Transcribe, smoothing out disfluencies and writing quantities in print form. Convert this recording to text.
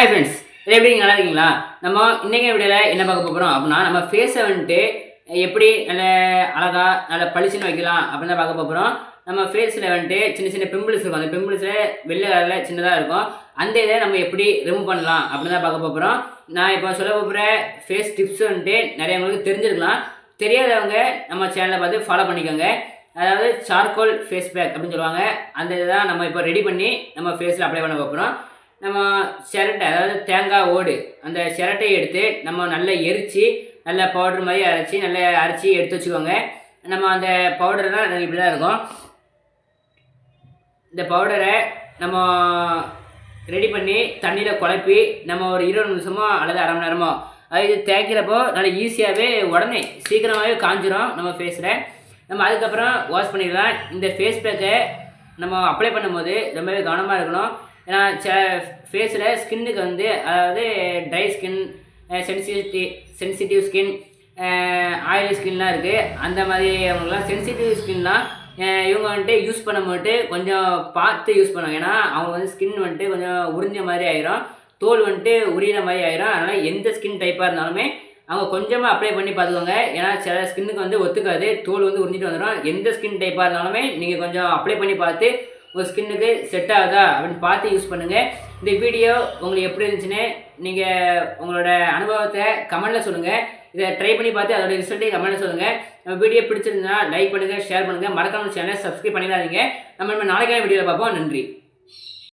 Hi friends, எப்படி நல்லா இருக்கீங்களா? நம்ம இன்றைக்கி வீடியோவில் என்ன பார்க்க போகிறோம் அப்படின்னா, நம்ம ஃபேஸை வந்துட்டு எப்படி நல்ல அழகாக நல்ல பளிச்சுன்னு வைக்கலாம் அப்படின்னு தான் பார்க்க போகிறோம். நம்ம ஃபேஸில் வந்துட்டு சின்ன சின்ன பிம்பிள்ஸ் இருக்கும். அந்த பிம்பிள்ஸில் வெள்ளை கலரில் சின்னதாக இருக்கும். அந்த இதை நம்ம எப்படி ரிமூவ் பண்ணலாம் அப்படின்னு தான் பார்க்க போகிறோம். நான் இப்போ சொல்ல போகிற ஃபேஸ் டிப்ஸ் வந்துட்டு நிறைய உங்களுக்கு தெரிஞ்சிருக்கலாம். தெரியாதவங்க நம்ம சேனலை பார்த்து ஃபாலோ பண்ணிக்கோங்க. அதாவது சார்கோல் ஃபேஸ் பேக் அப்படின்னு சொல்லுவாங்க. அந்த இதை தான் நம்ம இப்போ ரெடி பண்ணி நம்ம ஃபேஸில் அப்ளை பண்ண போகிறோம். நம்ம சிரட்டை, அதாவது தேங்காய் ஓடு, அந்த சிரட்டையை எடுத்து நம்ம நல்லா எரித்து நல்லா பவுடர் மாதிரி அரைச்சி எடுத்து வச்சுக்கோங்க. நம்ம அந்த பவுடர்லாம் இப்படி தான் இருக்கும். இந்த பவுடரை நம்ம ரெடி பண்ணி தண்ணியில் குழப்பி நம்ம ஒரு 20 நிமிஷமோ அல்லது அரை மணி நேரமோ அது தேய்க்கிறப்போ நல்லா ஈஸியாகவே உடனே சீக்கிரமாகவே காஞ்சிரும் நம்ம ஃபேஸில். நம்ம அதுக்கப்புறம் வாஷ் பண்ணிடலாம். இந்த ஃபேஸ் பேக்கை நம்ம அப்ளை பண்ணும்போது ரொம்பவே கவனமாக இருக்கணும். ஏன்னா ஃபேஸில் ஸ்கின்னுக்கு வந்து, அதாவது dry skin, sensitive skin, oily ஸ்கின்லாம் இருக்குது. அந்த மாதிரி அவங்களுக்குலாம் சென்சிட்டிவ் ஸ்கின்லாம் இவங்க வந்துட்டு யூஸ் பண்ணும்போது கொஞ்சம் பார்த்து யூஸ் பண்ணுவாங்க. ஏன்னா அவங்க வந்து ஸ்கின் வந்துட்டு கொஞ்சம் உறிஞ்ச மாதிரி ஆயிரும், தோல் வந்துட்டு உரியிற மாதிரி ஆயிரும். அதனால் எந்த ஸ்கின் டைப்பாக இருந்தாலுமே அவங்க கொஞ்சமாக அப்ளை பண்ணி பார்த்துக்கோங்க. ஏன்னா சில ஸ்கின்னுக்கு வந்து ஒத்துக்காது, தோல் வந்து உறிஞ்சிட்டு வந்துடும். எந்த ஸ்கின் டைப்பாக இருந்தாலுமே நீங்கள் கொஞ்சம் அப்ளை பண்ணி பார்த்து உங்கள் ஸ்கின்னுக்கு செட் ஆகுதா அப்படின்னு பார்த்து யூஸ் பண்ணுங்கள். இந்த வீடியோ உங்களுக்கு எப்படி இருந்துச்சுன்னு நீங்கள் உங்களோட அனுபவத்தை கமெண்ட்டில் சொல்லுங்கள். இதை ட்ரை பண்ணி பார்த்து அதோட ரிசல்ட்டையும் கமெண்ட்டில் சொல்லுங்கள். நம்ம வீடியோ பிடிச்சிருந்தா லைக் பண்ணுங்கள், ஷேர் பண்ணுங்கள், மறக்காம சேனலை சப்ஸ்கிரைப் பண்ணிடாதீங்க. நம்ம நாளைக்கான வீடியோவில் பார்ப்போம். நன்றி.